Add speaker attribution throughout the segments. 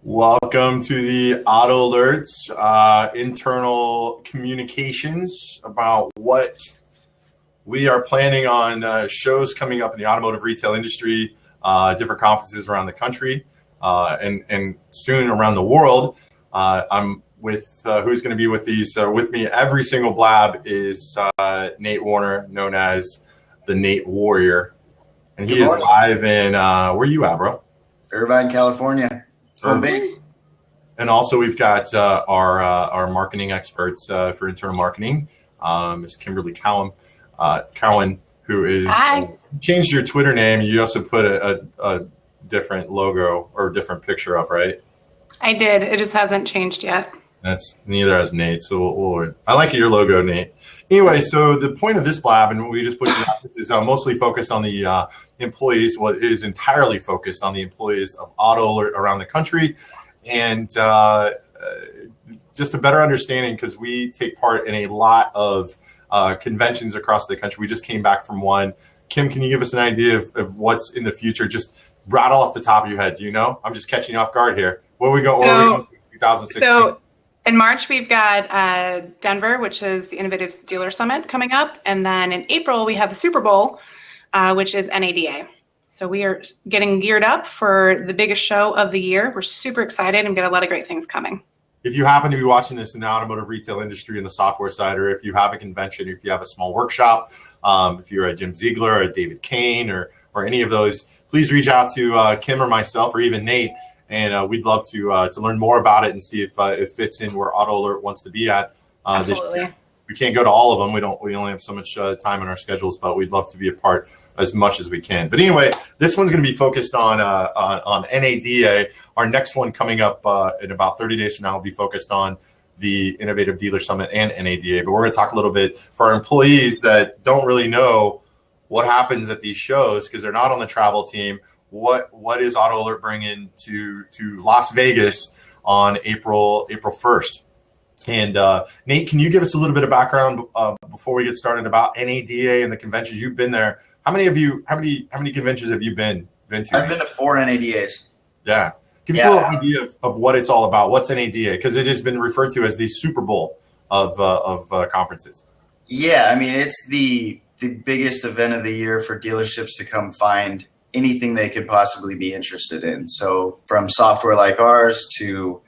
Speaker 1: Welcome to the Auto Alerts internal communications about what we are planning on shows coming up in the automotive retail industry, different conferences around the country, and soon around the world. I'm with who's going to be with these with me every single blab is Nate Warner, known as the Nate Warrior, and he is live in where are you at, bro?
Speaker 2: Irvine, California. Home base.
Speaker 1: And also we've got our marketing experts for internal marketing, Ms. Kimberly Cowan, who is changed your Twitter name. You also put a different logo or different picture up, right?
Speaker 3: I did. It just hasn't changed yet.
Speaker 1: That's neither has Nate. So I like your logo, Nate. Anyway, so the point of this blab, and we just put it out, this is mostly focused on the employees. Well, it is entirely focused on the employees of Auto Alert around the country. And just a better understanding, because we take part in a lot of conventions across the country. We just came back from one. Kim, can you give us an idea of what's in the future? Just rattle off the top of your head. Do you know? I'm just catching you off guard here. Where are we going? 2016.
Speaker 3: So in March, we've got Denver, which is the Innovative Dealer Summit coming up. And then in April, we have the Super Bowl, which is NADA. So we are getting geared up for the biggest show of the year. We're super excited and got a lot of great things coming.
Speaker 1: If you happen to be watching this in the automotive retail industry in the software side, or if you have a convention, if you have a small workshop, if you're a Jim Ziegler or a David Kane or any of those, please reach out to Kim or myself or even Nate. And we'd love to learn more about it and see if it fits in where Auto Alert wants to be at.
Speaker 3: Absolutely.
Speaker 1: We can't go to all of them. We only have so much time in our schedules, but we'd love to be a part as much as we can. But anyway, this one's going to be focused on NADA. Our next one coming up in about 30 days from now will be focused on the Innovative Dealer Summit and NADA. But we're going to talk a little bit for our employees that don't really know what happens at these shows because they're not on the travel team. What is Auto Alert bringing to Las Vegas on April 1st? And Nate, can you give us a little bit of background before we get started about NADA and the conventions you've been there? How many conventions have you been to?
Speaker 2: I've been to 4 NADAs.
Speaker 1: Yeah. Give us a little idea of what it's all about. What's NADA? Because it has been referred to as the Super Bowl of conferences.
Speaker 2: Yeah, I mean, it's the biggest event of the year for dealerships to come find anything they could possibly be interested in. So from software like ours to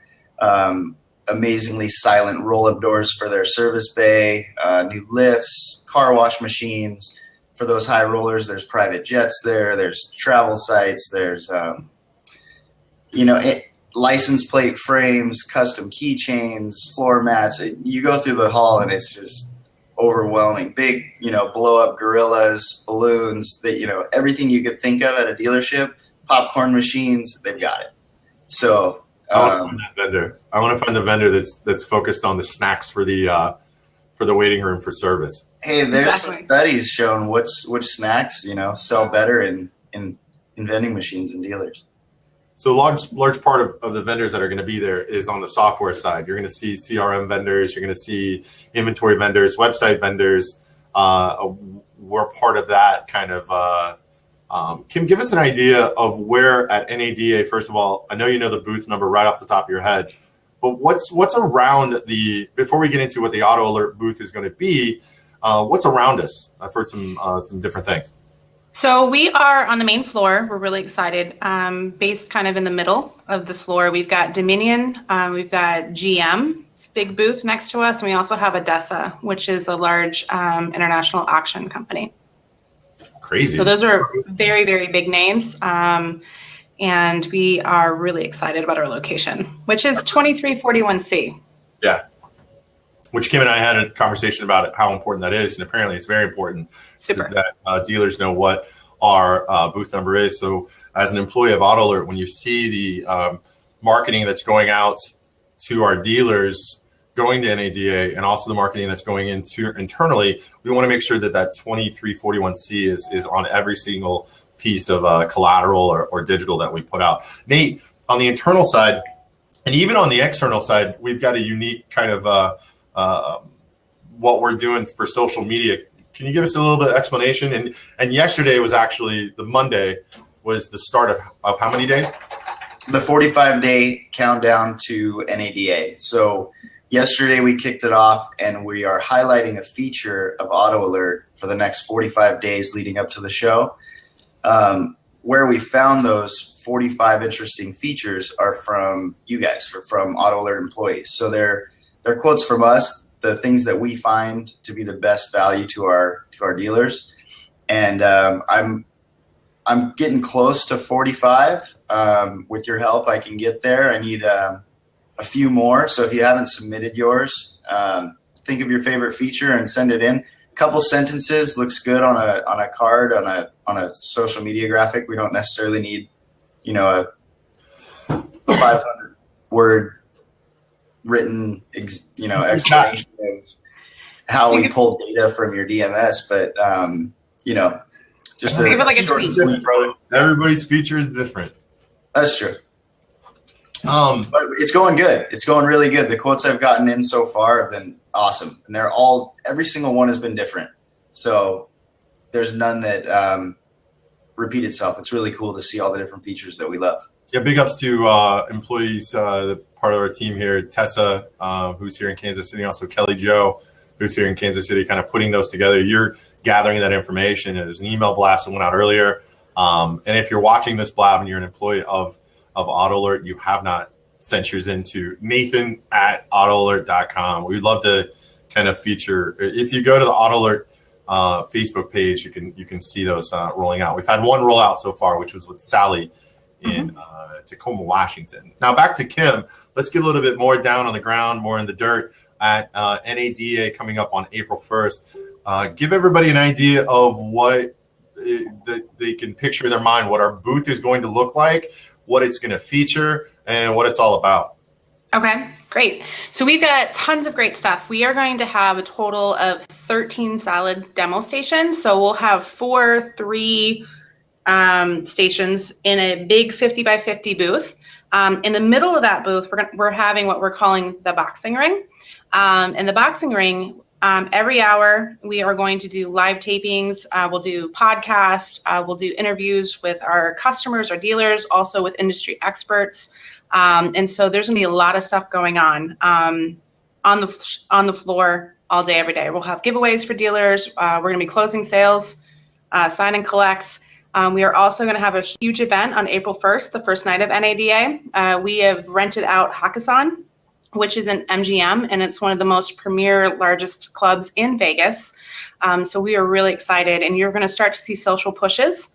Speaker 2: amazingly silent roll-up doors for their service bay, new lifts, car wash machines. For those high rollers, there's private jets there. There's travel sites. There's, license plate frames, custom keychains, floor mats. You go through the hall and it's just overwhelming. Big, blow-up gorillas, balloons, everything you could think of at a dealership, popcorn machines, they've got it. So
Speaker 1: I want to find that vendor. I want to find the vendor that's focused on the snacks for the waiting room for service.
Speaker 2: Hey, there's some studies showing which snacks, sell better in vending machines and dealers.
Speaker 1: So large part of the vendors that are going to be there is on the software side. You're going to see CRM vendors. You're going to see inventory vendors, website vendors. We're part of that kind of. Kim, give us an idea of where at NADA, first of all. I know you know the booth number right off the top of your head, but what's around before we get into what the Auto Alert booth is going to be, what's around us? I've heard some different things.
Speaker 3: So we are on the main floor. We're really excited. Based kind of in the middle of the floor, we've got Dominion, we've got GM's big booth next to us, and we also have ADESA, which is a large international auction company.
Speaker 1: Crazy.
Speaker 3: So those are very, very big names. And we are really excited about our location, which is 2341C.
Speaker 1: Yeah. Which Kim and I had a conversation about how important that is. And apparently it's very important that dealers know what our booth number is. So as an employee of Auto Alert, when you see the marketing that's going out to our dealers, going to NADA, and also the marketing that's going into internally, we want to make sure that 2341C is on every single piece of collateral or digital that we put out. Nate, on the internal side, and even on the external side, we've got a unique kind of what we're doing for social media. Can you give us a little bit of explanation? And yesterday was actually the Monday was the start of how many days?
Speaker 2: the 45-day countdown to NADA. So yesterday we kicked it off, and we are highlighting a feature of Auto Alert for the next 45 days leading up to the show. Where we found those 45 interesting features are from you guys, from Auto Alert employees. So they're quotes from us, the things that we find to be the best value to our dealers. And I'm getting close to 45. With your help, I can get there. I need a few more. So if you haven't submitted yours, think of your favorite feature and send it in. A couple sentences looks good on a card, on a social media graphic. We don't necessarily need, a 500 word written, explanation of how we pulled data from your DMS, but just
Speaker 3: Give it like a
Speaker 2: short
Speaker 3: tweet.
Speaker 2: and sweet.
Speaker 1: Everybody's feature is different.
Speaker 2: That's true.
Speaker 1: Um,
Speaker 2: But it's going good. It's going really good. The quotes I've gotten in so far have been awesome, and every single one has been different. So there's none that repeat itself. It's really cool to see all the different features that we love.
Speaker 1: Yeah, big ups to employees, the part of our team here, Tessa, who's here in Kansas City, also Kelly Joe, who's here in Kansas City, kind of putting those together. You're gathering that information. There's an email blast that went out earlier. And if you're watching this blab and you're an employee of Auto Alert, you have not sent yours into Nathan@autoalert.com. We'd love to kind of feature. If you go to the Auto Alert Facebook page, you can see those rolling out. We've had one rollout so far, which was with Sally in Tacoma, Washington. Now back to Kim. Let's get a little bit more down on the ground, more in the dirt at NADA coming up on April 1st. Give everybody an idea of what they can picture in their mind, what our booth is going to look like, what it's going to feature, and what it's all about.
Speaker 3: Okay, great. So we've got tons of great stuff. We are going to have a total of 13 solid demo stations. So we'll have 3 stations in a big 50 by 50 booth. In the middle of that booth, we're having what we're calling the boxing ring. In the boxing ring, every hour we are going to do live tapings. We'll do podcasts. We'll do interviews with our customers, our dealers, also with industry experts. And so there's going to be a lot of stuff going on the floor all day, every day. We'll have giveaways for dealers. We're going to be closing sales, sign and collect. We are also going to have a huge event on April 1st, the first night of NADA. We have rented out Hakkasan, which is an MGM, and it's one of the most premier, largest clubs in Vegas. So we are really excited, and you're going to start to see social pushes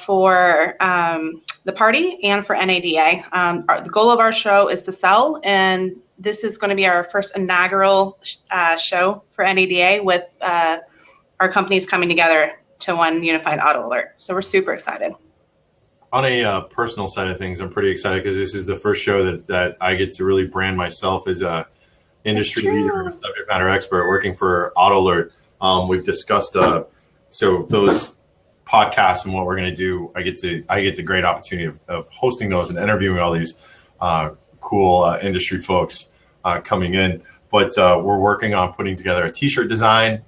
Speaker 3: for the party and for NADA. The goal of our show is to sell, and this is going to be our first inaugural show for NADA with our companies coming together to one unified Auto Alert. So we're super excited.
Speaker 1: On a personal side of things, I'm pretty excited because this is the first show that I get to really brand myself as a industry leader, subject matter expert working for Auto Alert. We've discussed so those podcasts and what we're going to do. I get the great opportunity of hosting those and interviewing all these cool industry folks coming in. But we're working on putting together a T-shirt design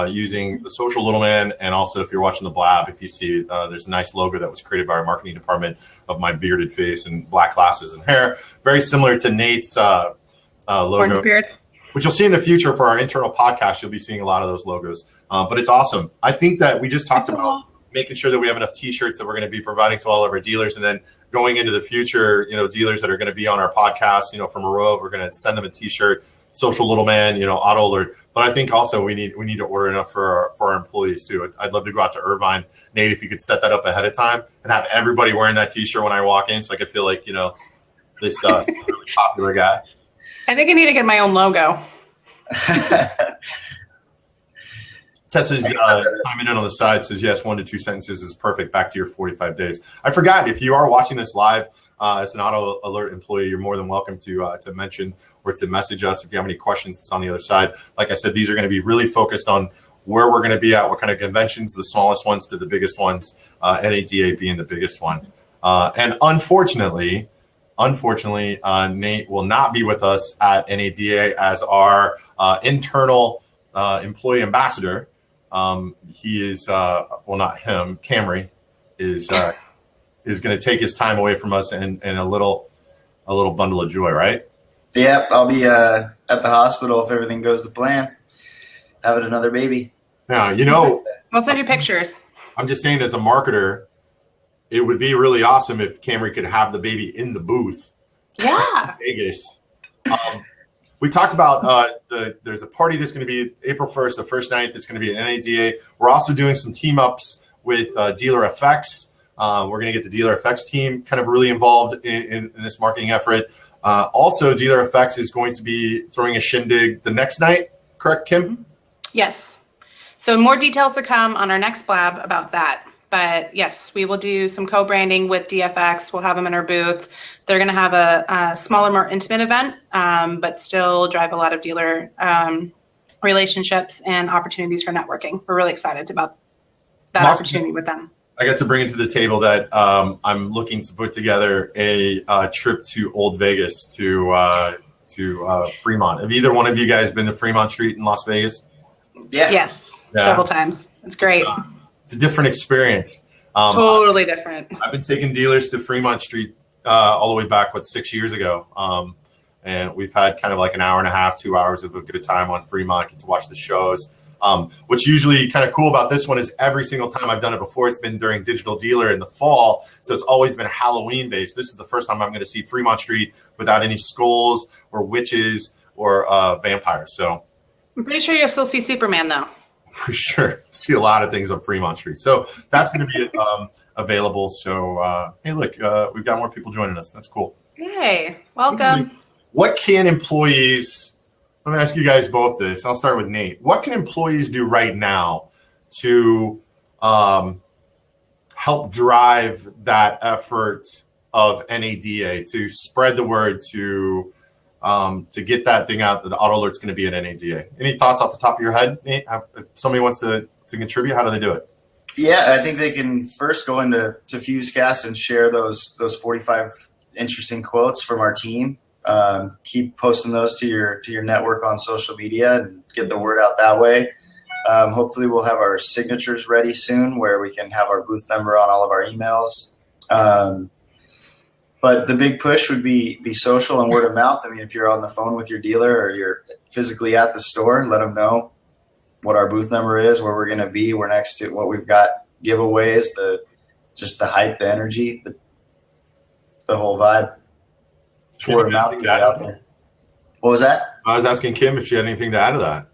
Speaker 1: using the social little man. And also, if you're watching the blab, if you see there's a nice logo that was created by our marketing department of my bearded face and black glasses and hair. Very similar to Nate's logo, which you'll see in the future for our internal podcast. You'll be seeing a lot of those logos. But it's awesome. I think that we just talked about making sure that we have enough T-shirts that we're going to be providing to all of our dealers. And then going into the future, dealers that are going to be on our podcast, from a row, we're going to send them a T-shirt. Social little man, Auto Alert. But I think also we need to order enough for our employees too. I'd love to go out to Irvine. Nate, if you could set that up ahead of time and have everybody wearing that T-shirt when I walk in, so I could feel like this really popular guy.
Speaker 3: I think I need to get my own logo.
Speaker 1: Tessa's chiming in on the side, says yes, 1 to 2 sentences is perfect. Back to your 45 days. I forgot, if you are watching this live as an Auto Alert employee, you're more than welcome to mention or to message us if you have any questions. It's on the other side. Like I said, these are going to be really focused on where we're going to be at, what kind of conventions, the smallest ones to the biggest ones, NADA being the biggest one. And unfortunately, Nate will not be with us at NADA as our internal employee ambassador. He is, well, not him, Camry is is going to take his time away from us and a little bundle of joy, right?
Speaker 2: Yeah, I'll be at the hospital if everything goes to plan. Having another baby.
Speaker 1: Now,
Speaker 3: We'll send you pictures.
Speaker 1: I'm just saying, as a marketer, it would be really awesome if Camry could have the baby in the booth.
Speaker 3: Yeah.
Speaker 1: In Vegas. We talked about there's a party that's going to be April 1st, the first night that's going to be at NADA. We're also doing some team ups with Dealer FX. We're going to get the Dealer FX team kind of really involved in this marketing effort. Also, Dealer FX is going to be throwing a shindig the next night. Correct, Kim?
Speaker 3: Yes. So more details to come on our next blab about that. But yes, we will do some co-branding with DFX. We'll have them in our booth. They're going to have a smaller, more intimate event, but still drive a lot of dealer relationships and opportunities for networking. We're really excited about that opportunity with them.
Speaker 1: I got to bring it to the table that I'm looking to put together a trip to Old Vegas to Fremont. Have either one of you guys been to Fremont Street in Las Vegas?
Speaker 2: Yeah.
Speaker 3: Yes, several times. It's great.
Speaker 1: It's a different experience.
Speaker 3: Totally different.
Speaker 1: I've been taking dealers to Fremont Street all the way back, 6 years ago. And we've had kind of like an hour and a half, 2 hours of a good time on Fremont, get to watch the shows. What's usually kind of cool about this one is every single time I've done it before, it's been during Digital Dealer in the fall. So it's always been Halloween based. This is the first time I'm going to see Fremont Street without any skulls or witches or vampires. So
Speaker 3: I'm pretty sure you'll still see Superman, though.
Speaker 1: For sure. See a lot of things on Fremont Street. So that's going to be available. So, hey, look, we've got more people joining us. That's cool.
Speaker 3: Yay. Welcome.
Speaker 1: What can employees, let me ask you guys both this. I'll start with Nate. What can employees do right now to help drive that effort of NADA, to spread the word, to get that thing out that the Auto Alert's going to be at NADA? Any thoughts off the top of your head, Nate? If somebody wants to contribute, how do they do it?
Speaker 2: Yeah, I think they can first go into Fusecast and share those 45 interesting quotes from our team. Keep posting those to your network on social media and get the word out that way. Hopefully we'll have our signatures ready soon where we can have our booth number on all of our emails. But the big push would be social and word of mouth. I mean, if you're on the phone with your dealer or you're physically at the store, let them know what our booth number is, where we're going to be. We're next to what we've got, giveaways, just the hype, the energy, the whole vibe. Word of mouth, get out there. What was that?
Speaker 1: I was asking Kim if she had anything to add to that.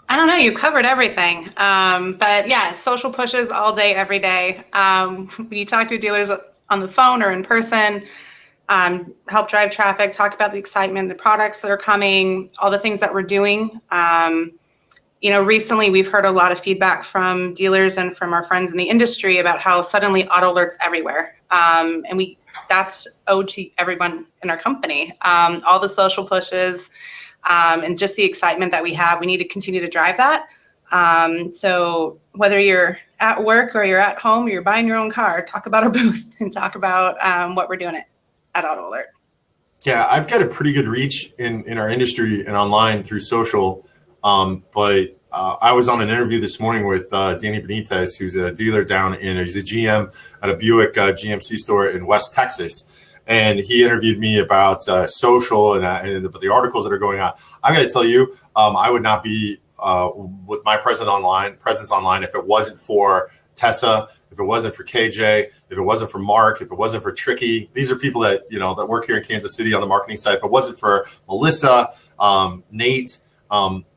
Speaker 3: I don't know. You covered everything. But yeah, social pushes all day, every day. When you talk to dealers on the phone or in person, help drive traffic, talk about the excitement, the products that are coming, all the things that we're doing. Recently we've heard a lot of feedback from dealers and from our friends in the industry about how suddenly Auto Alert's everywhere. And that's owed to everyone in our company. All the social pushes and just the excitement that we have, we need to continue to drive that. So whether you're at work or you're at home or you're buying your own car, talk about our booth and talk about what we're doing at Auto Alert.
Speaker 1: Yeah, I've got a pretty good reach in our industry and online through social. But I was on an interview this morning with Danny Benitez, who's a dealer he's a GM at a Buick GMC store in West Texas. And he interviewed me about social and the articles that are going on. I got to tell you, I would not be with my presence online if it wasn't for Tessa, if it wasn't for KJ, if it wasn't for Mark, if it wasn't for Tricky. These are people that that work here in Kansas City on the marketing side. If it wasn't for Melissa, Nate.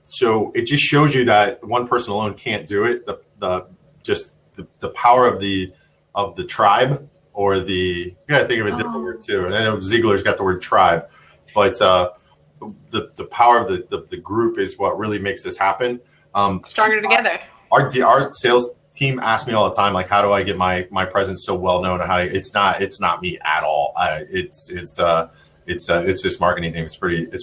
Speaker 1: So it just shows you that one person alone can't do it. The power of the tribe, or you gotta think of a different word too. And I know Ziegler's got the word tribe, but the power of the group is what really makes this happen.
Speaker 3: Stronger together.
Speaker 1: Our sales team asks me all the time, like, how do I get my presence so well known? And it's not me at all. It's just marketing thing. It's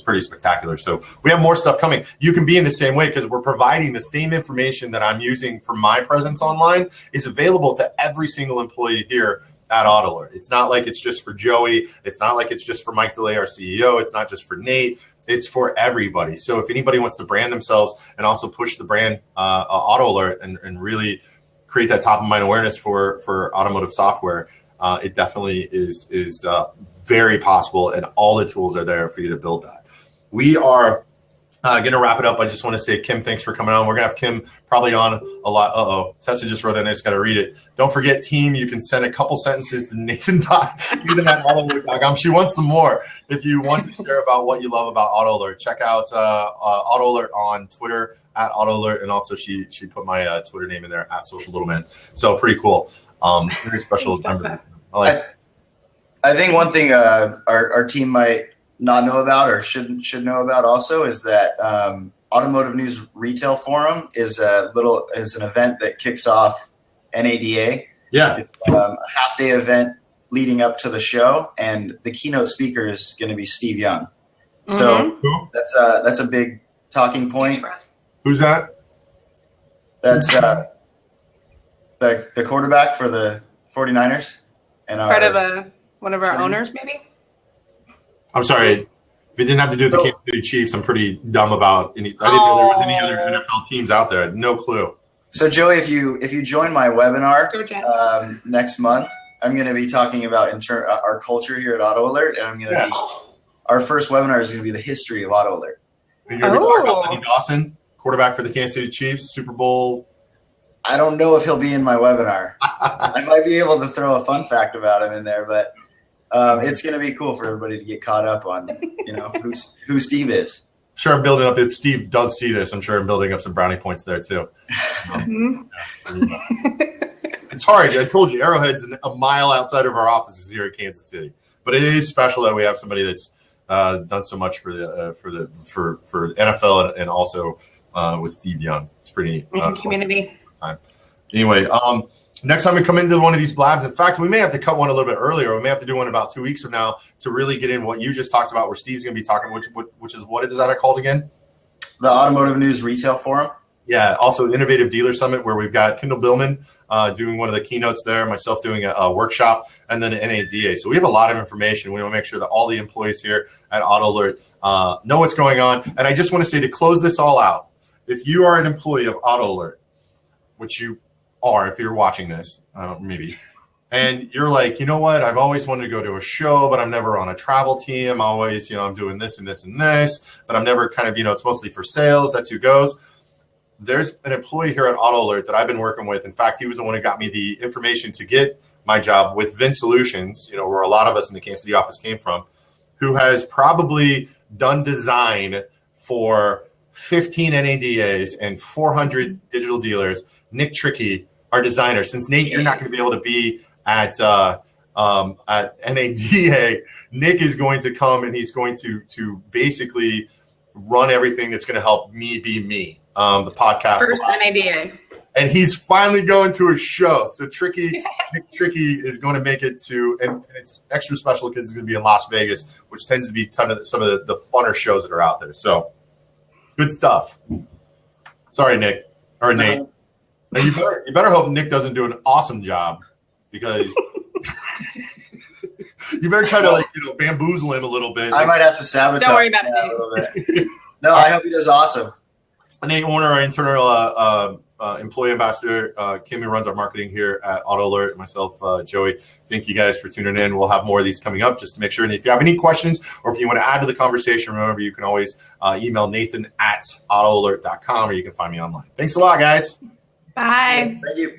Speaker 1: pretty spectacular. So we have more stuff coming. You can be in the same way because we're providing the same information that I'm using for my presence online is available to every single employee here at Auto Alert. It's not like it's just for Joey. It's not like it's just for Mike DeLay, our CEO. It's not just for Nate. It's for everybody. So if anybody wants to brand themselves and also push the brand Auto Alert and really create that top of mind awareness for automotive software, it definitely is very possible, and all the tools are there for you to build that. We are going to wrap it up. I just want to say, Kim, thanks for coming on. We're going to have Kim probably on a lot. Tessa just wrote in. I just got to read it. Don't forget, team, you can send a couple sentences to Nathan.com. She wants some more. If you want to share about what you love about Auto Alert, check out Auto Alert on Twitter at Auto Alert. And also she put my Twitter name in there at Social Little Man. So pretty cool. Very special.
Speaker 2: I think one thing our team might not know about or should know about also is that Automotive News Retail Forum is an event that kicks off NADA.
Speaker 1: Yeah,
Speaker 2: it's a half-day event leading up to the show, and the keynote speaker is going to be Steve Young. So that's a big talking point.
Speaker 1: Who's that?
Speaker 2: That's the quarterback for the 49ers and
Speaker 3: part of one of our owners, maybe.
Speaker 1: I'm sorry. If it didn't have to do with the Kansas City Chiefs, I'm pretty dumb about any. I didn't know there was any other NFL teams out there. I had no clue.
Speaker 2: So, Joey, if you join my webinar next month, I'm going to be talking about our culture here at Auto Alert, and I'm going to be our first webinar is going to be the history of Auto Alert.
Speaker 1: You're going to talk about Lenny Dawson, quarterback for the Kansas City Chiefs, Super Bowl.
Speaker 2: I don't know if he'll be in my webinar. I might be able to throw a fun fact about him in there, but. It's going to be cool for everybody to get caught up on, who Steve is.
Speaker 1: Sure, I'm building up. If Steve does see this, I'm sure I'm building up some brownie points there too. It's hard. I told you, Arrowhead's a mile outside of our offices here in Kansas City, but it is special that we have somebody that's done so much for NFL and also with Steve Young. It's pretty
Speaker 3: community
Speaker 1: time. Anyway, next time we come into one of these blabs, in fact, we may have to cut one a little bit earlier. We may have to do one about 2 weeks from now to really get in what you just talked about, where Steve's going to be talking, which is what is that called again?
Speaker 2: The Automotive News Retail Forum.
Speaker 1: Yeah, also Innovative Dealer Summit, where we've got Kendall Billman doing one of the keynotes there, myself doing a workshop, and then an NADA. So we have a lot of information. We want to make sure that all the employees here at Auto Alert know what's going on. And I just want to say, to close this all out, if you are an employee of Auto Alert, which you are, if you're watching this, maybe, and you're like, you know what, I've always wanted to go to a show, but I'm never on a travel team. Always, I'm doing this and this and this, but I'm never kind of, it's mostly for sales. That's who goes. There's an employee here at Auto Alert that I've been working with. In fact, he was the one who got me the information to get my job with Vin Solutions, where a lot of us in the Kansas City office came from, who has probably done design for 15 NADAs and 400 digital dealers. Nick Trickey, our designer. Since Nate, you're not going to be able to be at NADA, Nick is going to come and he's going to basically run everything that's going to help me be me. The podcast.
Speaker 3: First NADA.
Speaker 1: And he's finally going to a show. So Nick Trickey is going to make it to, and it's extra special because it's going to be in Las Vegas, which tends to be some of the funner shows that are out there. So good stuff. Sorry, Nick or Nate. And you better hope Nick doesn't do an awesome job, because you better try to bamboozle him a little bit.
Speaker 2: I might have to sabotage.
Speaker 3: Don't worry about it,
Speaker 2: a little bit. No, I hope he does awesome.
Speaker 1: Nate Warner, our internal employee ambassador, Kim, who runs our marketing here at Auto Alert, and myself, Joey. Thank you guys for tuning in. We'll have more of these coming up just to make sure. And if you have any questions or if you want to add to the conversation, remember, you can always email Nathan@autoalert.com, or you can find me online. Thanks a lot, guys.
Speaker 3: Bye.
Speaker 2: Thank you.